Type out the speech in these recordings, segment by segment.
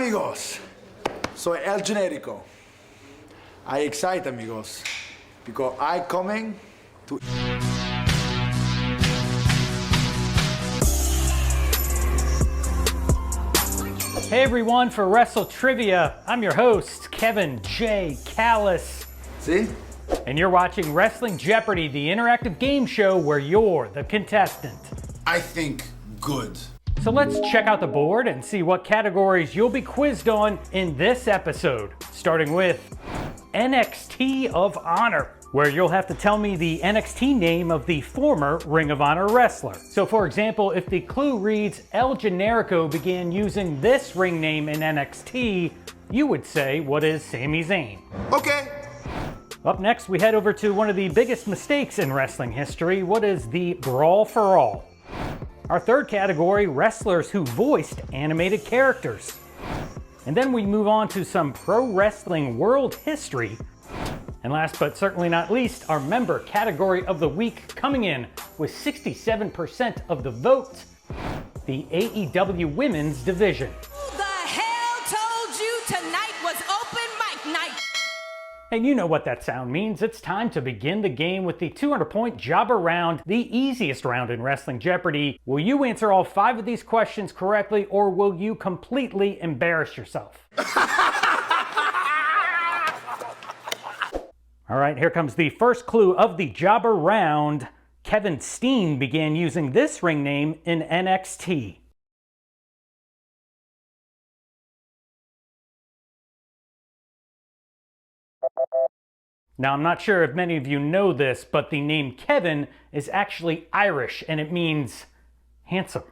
amigos, soy El Generico. I excite amigos, because I coming to... Hey everyone, for WrestleTrivia, I'm your host, Kevin J. Callis. See? And you're watching Wrestling Jeopardy, the interactive game show where you're the contestant. I think good. So let's check out the board and see what categories you'll be quizzed on in this episode. Starting with NXT of Honor, where you'll have to tell me the NXT name of the former Ring of Honor wrestler. So for example, if the clue reads El Generico began using this ring name in NXT, you would say, what is Sami Zayn? Okay. Up next, we head over to one of the biggest mistakes in wrestling history. What is the Brawl For All? Our third category, wrestlers who voiced animated characters. And then we move on to some pro wrestling world history. And last but certainly not least, our member category of the week, coming in with 67% of the vote, the AEW Women's Division. Who the hell told you tonight was open mic night? And you know what that sound means. It's time to begin the game with the 200-point jobber round, the easiest round in Wrestling Jeopardy. Will you answer all 5 of these questions correctly, or will you completely embarrass yourself? All right, here comes the first clue of the jobber round. Kevin Steen began using this ring name in NXT. Now, I'm not sure if many of you know this, but the name Kevin is actually Irish, and it means handsome.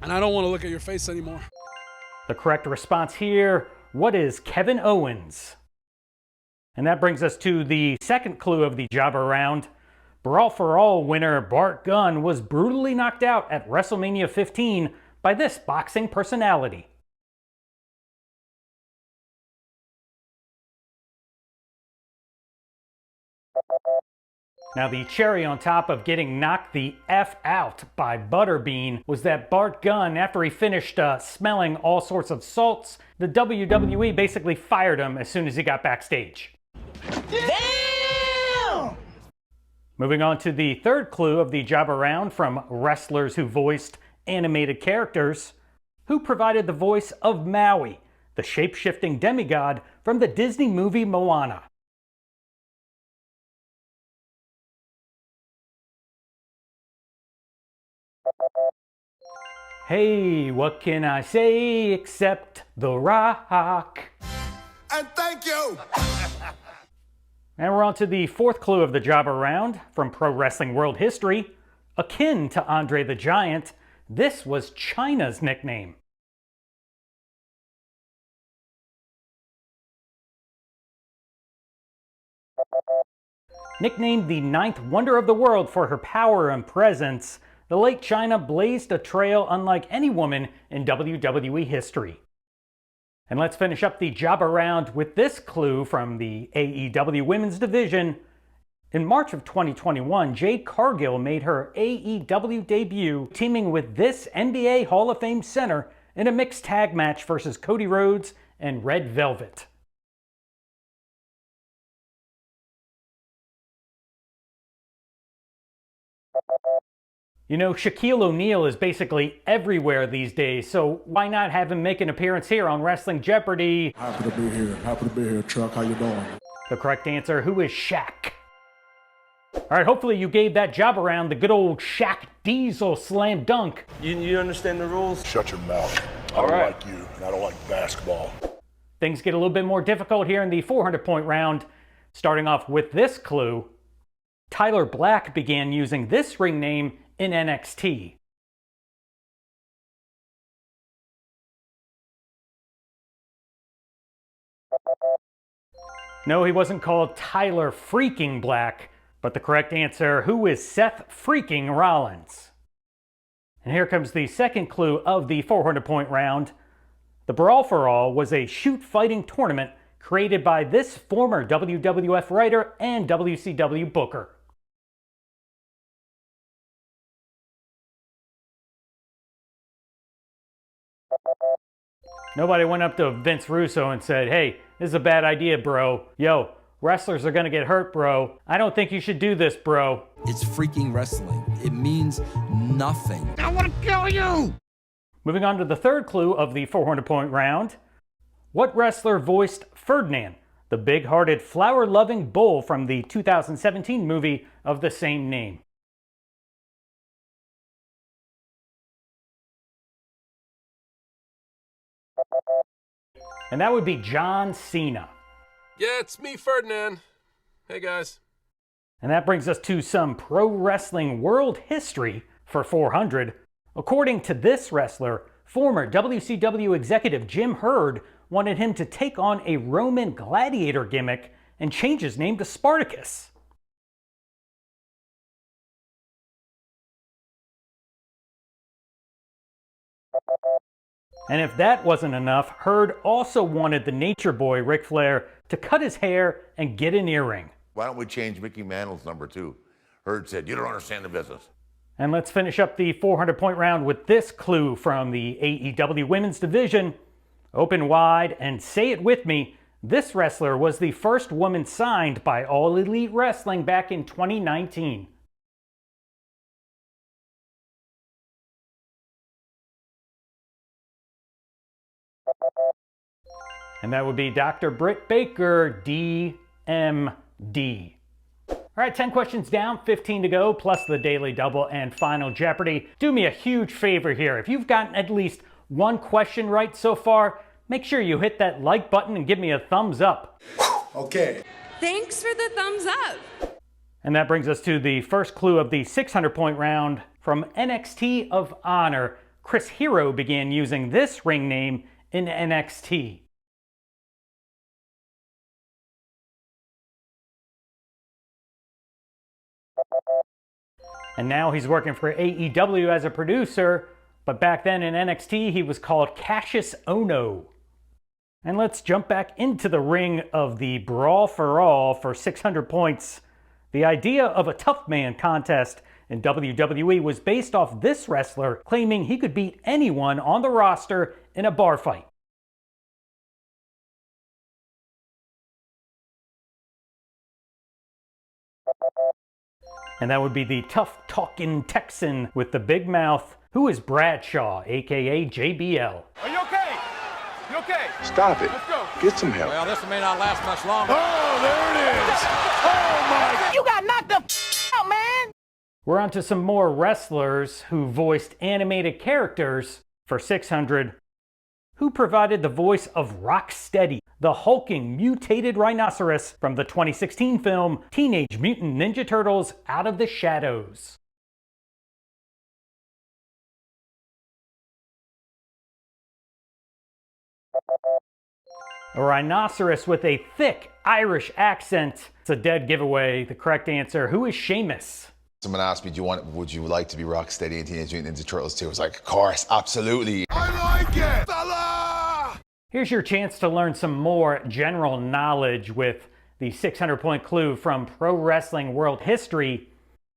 And I don't want to look at your face anymore. The correct response here, what is Kevin Owens? And that brings us to the second clue of the jobber round. Brawl For All winner Bart Gunn was brutally knocked out at WrestleMania 15 by this boxing personality. Now, the cherry on top of getting knocked the F out by Butterbean was that Bart Gunn, after he finished smelling all sorts of salts, the WWE basically fired him as soon as he got backstage. Damn! Moving on to the third clue of the jobber round, from wrestlers who voiced animated characters. Who provided the voice of Maui, the shape-shifting demigod from the Disney movie Moana? Hey, what can I say except The Rock? And thank you. And we're on to the fourth clue of the jobber round, from pro wrestling world history. Akin to Andre the Giant, this was Chyna's nickname. Nicknamed the 9th wonder of the world for her power and presence, the late Chyna blazed a trail unlike any woman in WWE history. And let's finish up the jobber round with this clue from the AEW Women's Division. In March of 2021, Jade Cargill made her AEW debut, teaming with this NBA Hall of Fame center in a mixed tag match versus Cody Rhodes and Red Velvet. You know, Shaquille O'Neal is basically everywhere these days, so why not have him make an appearance here on Wrestling Jeopardy? Happy to be here. Happy to be here, Chuck. How you doing? The correct answer, who is Shaq? All right, hopefully you gave that job around the good old Shaq Diesel slam dunk. You understand the rules? Shut your mouth. I don't like you, and I don't like basketball. Things get a little bit more difficult here in the 400-point round. Starting off with this clue, Tyler Black began using this ring name in NXT. No, he wasn't called Tyler Freaking Black, but the correct answer, who is Seth Freaking Rollins? And here comes the second clue of the 400-point round. The Brawl For All was a shoot fighting tournament created by this former WWF writer and WCW booker. Nobody went up to Vince Russo and said, hey, this is a bad idea, bro. Yo, wrestlers are gonna get hurt, bro. I don't think you should do this, bro. It's freaking wrestling. It means nothing. I want to kill you! Moving on to the third clue of the 400-point round. What wrestler voiced Ferdinand, the big-hearted, flower-loving bull from the 2017 movie of the same name? And that would be John Cena. Yeah, it's me, Ferdinand. Hey, guys. And that brings us to some pro wrestling world history for 400. According to this wrestler, former WCW executive Jim Herd wanted him to take on a Roman gladiator gimmick and change his name to Spartacus. And if that wasn't enough, Herd also wanted the Nature Boy Ric Flair to cut his hair and get an earring. Why don't we change Mickey Mantle's number 2? Herd said, you don't understand the business. And let's finish up the 400-point round with this clue from the AEW Women's Division. Open wide and say it with me. This wrestler was the first woman signed by All Elite Wrestling back in 2019. And that would be Dr. Britt Baker, DMD. All right, 10 questions down, 15 to go, plus the Daily Double and Final Jeopardy. Do me a huge favor here. If you've gotten at least one question right so far, make sure you hit that like button and give me a thumbs up. Okay. Thanks for the thumbs up. And that brings us to the first clue of the 600-point round. From NXT of Honor, Chris Hero began using this ring name in NXT. And now he's working for AEW as a producer, but back then in NXT he was called Cassius Ohno. And let's jump back into the ring of the Brawl for All for 600 points. The idea of a tough man contest in WWE was based off this wrestler claiming he could beat anyone on the roster in a bar fight. And that would be the tough-talking Texan with the big mouth, who is Bradshaw, aka JBL. Are you okay? You okay? Stop it. Let's go. Get some help. Well, this may not last much longer. Oh, there it is. Oh, my. You got knocked the out, man. We're on to some more wrestlers who voiced animated characters for 600. Who provided the voice of Rocksteady, the hulking mutated rhinoceros from the 2016 film Teenage Mutant Ninja Turtles Out of the Shadows? A rhinoceros with a thick Irish accent. It's a dead giveaway. The correct answer, who is Sheamus? Someone asked me, would you like to be Rocksteady in Teenage Mutant Ninja Turtles 2? I was like, of course, absolutely. I like it, fella! Here's your chance to learn some more general knowledge with the 600-point clue from pro wrestling world history.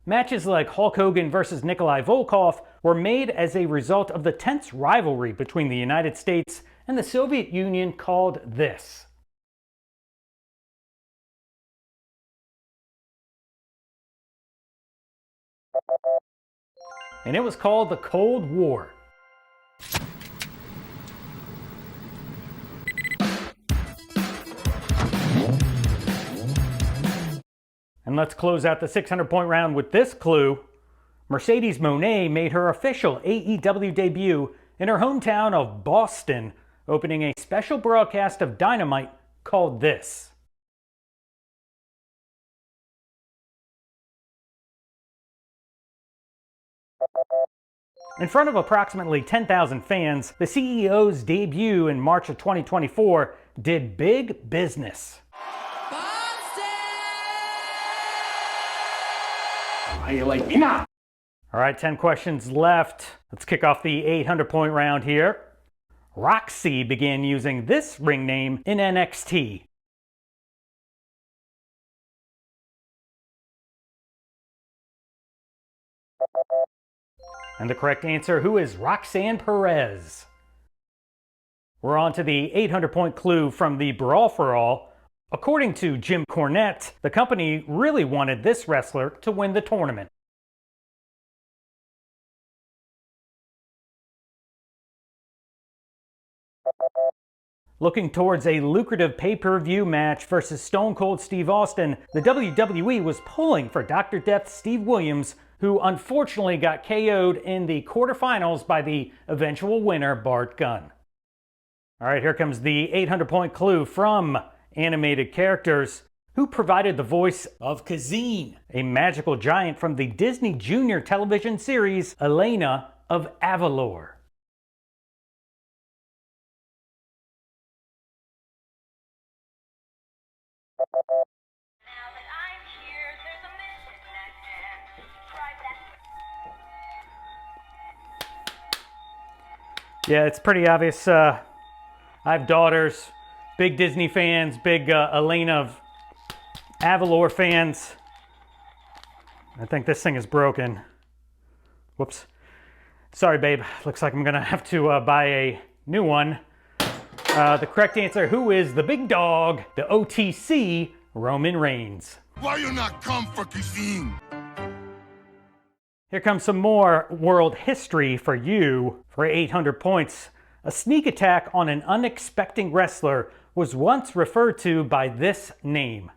Matches like Hulk Hogan versus Nikolai Volkov were made as a result of the tense rivalry between the United States and the Soviet Union called this. And it was called the Cold War. And let's close out the 600-point round with this clue. Mercedes Moné made her official AEW debut in her hometown of Boston, opening a special broadcast of Dynamite called this. In front of approximately 10,000 fans, the CEO's debut in March of 2024 did big business. Why you like me now? All right, 10 questions left. Let's kick off the 800-point round here. Roxy began using this ring name in NXT. And the correct answer, who is Roxanne Perez? We're on to the 800-point clue from the Brawl For All. According to Jim Cornette, the company really wanted this wrestler to win the tournament. Looking towards a lucrative pay-per-view match versus Stone Cold Steve Austin, the WWE was pulling for Dr. Death Steve Williams, who unfortunately got KO'd in the quarterfinals by the eventual winner, Bart Gunn. All right, here comes the 800-point clue from animated characters. Who provided the voice of Kazine, a magical giant from the Disney Junior television series Elena of Avalor? Yeah, it's pretty obvious. I have daughters, big Disney fans, big Elena of Avalor fans. I think this thing is broken. Whoops. Sorry, babe. Looks like I'm gonna have to buy a new one. The correct answer, who is the big dog? The OTC, Roman Reigns. Why you not come for cuisine? Here comes some more world history for you. For 800 points, a sneak attack on an unexpected wrestler was once referred to by this name.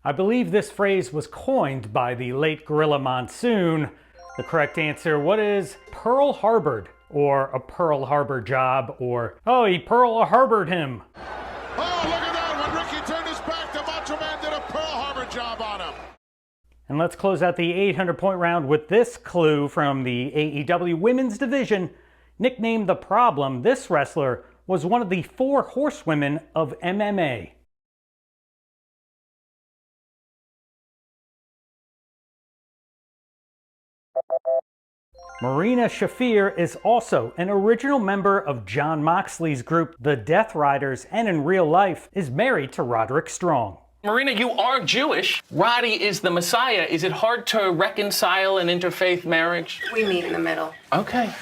I believe this phrase was coined by the late Gorilla Monsoon. The correct answer, what is Pearl Harbored? Or a Pearl Harbor job, or, oh, he Pearl Harbored him. Oh, look at that. When Ricky turned his back, the Macho Man did a Pearl Harbor job on him. And let's close out the 800-point round with this clue from the AEW Women's Division. Nicknamed The Problem, this wrestler was one of the 4 horsewomen of MMA. Marina Shafir is also an original member of Jon Moxley's group, the Death Riders, and in real life is married to Roderick Strong. Marina, you are Jewish. Roddy is the Messiah. Is it hard to reconcile an interfaith marriage? We meet in the middle. Okay.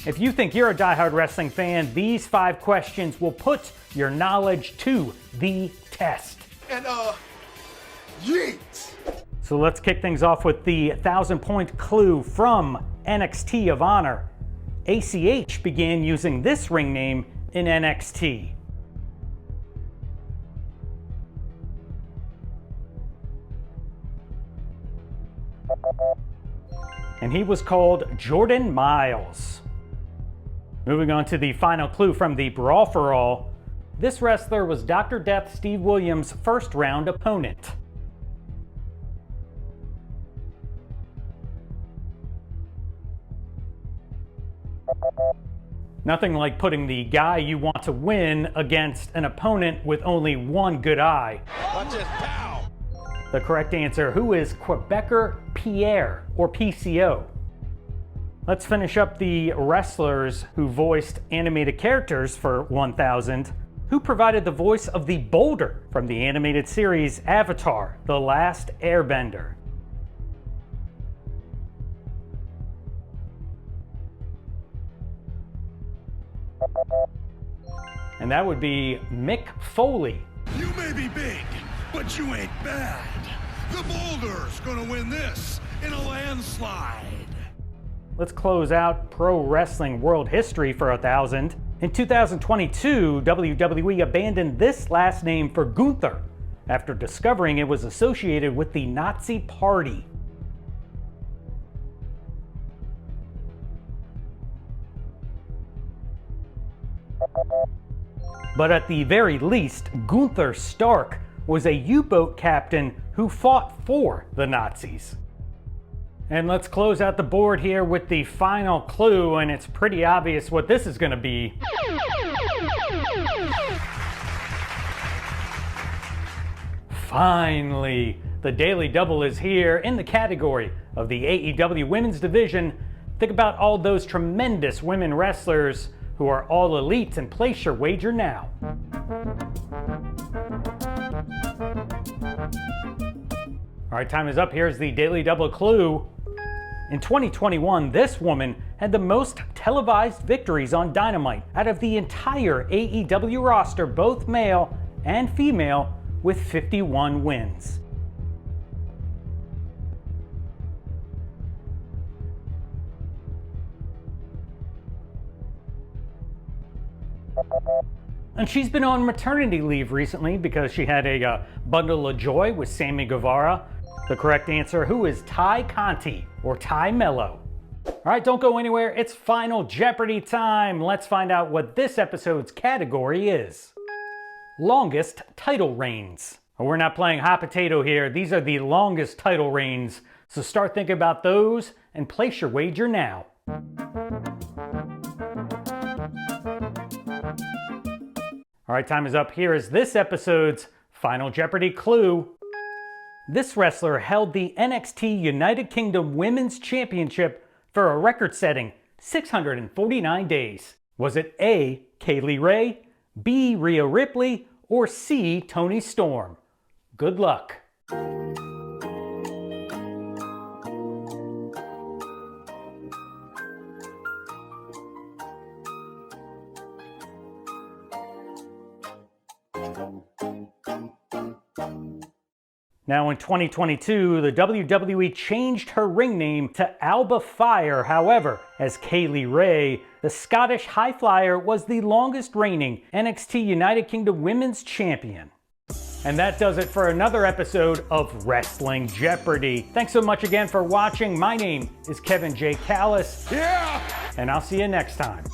If you think you're a diehard wrestling fan, these 5 questions will put your knowledge to the test. And, yeet. So let's kick things off with the 1,000-point clue from NXT of Honor. ACH began using this ring name in NXT. And he was called Jordan Miles. Moving on to the final clue from the Brawl For All. This wrestler was Dr. Death Steve Williams' first-round opponent. Nothing like putting the guy you want to win against an opponent with only one good eye. Watch this, pow. The correct answer, who is Quebecer Pierre, or PCO? Let's finish up the wrestlers who voiced animated characters for 1,000. Who provided the voice of the boulder from the animated series Avatar: The Last Airbender? And that would be Mick Foley. You may be big, but you ain't bad. The Boulder's gonna win this in a landslide. Let's close out pro wrestling world history for 1,000. In 2022, WWE abandoned this last name for Gunther after discovering it was associated with the Nazi Party. But at the very least, Gunther Stark was a U-boat captain who fought for the Nazis. And let's close out the board here with the final clue, and it's pretty obvious what this is going to be. Finally, the Daily Double is here in the category of the AEW Women's Division. Think about all those tremendous women wrestlers who are all elite, and place your wager now. All right, time is up. Here's the Daily Double Clue. In 2021, this woman had the most televised victories on Dynamite out of the entire AEW roster, both male and female, with 51 wins. And she's been on maternity leave recently because she had a bundle of joy with Sammy Guevara. The correct answer, who is Ty Conti, or Ty Mello? All right, don't go anywhere. It's Final Jeopardy time. Let's find out what this episode's category is. Longest title reigns. We're not playing hot potato here. These are the longest title reigns. So start thinking about those and place your wager now. All right, time is up. Here is this episode's Final Jeopardy clue. This wrestler held the NXT United Kingdom Women's Championship for a record-setting 649 days. Was it A, Kaylee Ray, B, Rhea Ripley, or C, Toni Storm? Good luck. Now in 2022, the WWE changed her ring name to Alba Fire. However, as Kaylee Ray, the Scottish High Flyer was the longest reigning NXT United Kingdom Women's Champion. And that does it for another episode of Wrestling Jeopardy. Thanks so much again for watching. My name is Kevin J. Callis. Yeah! And I'll see you next time.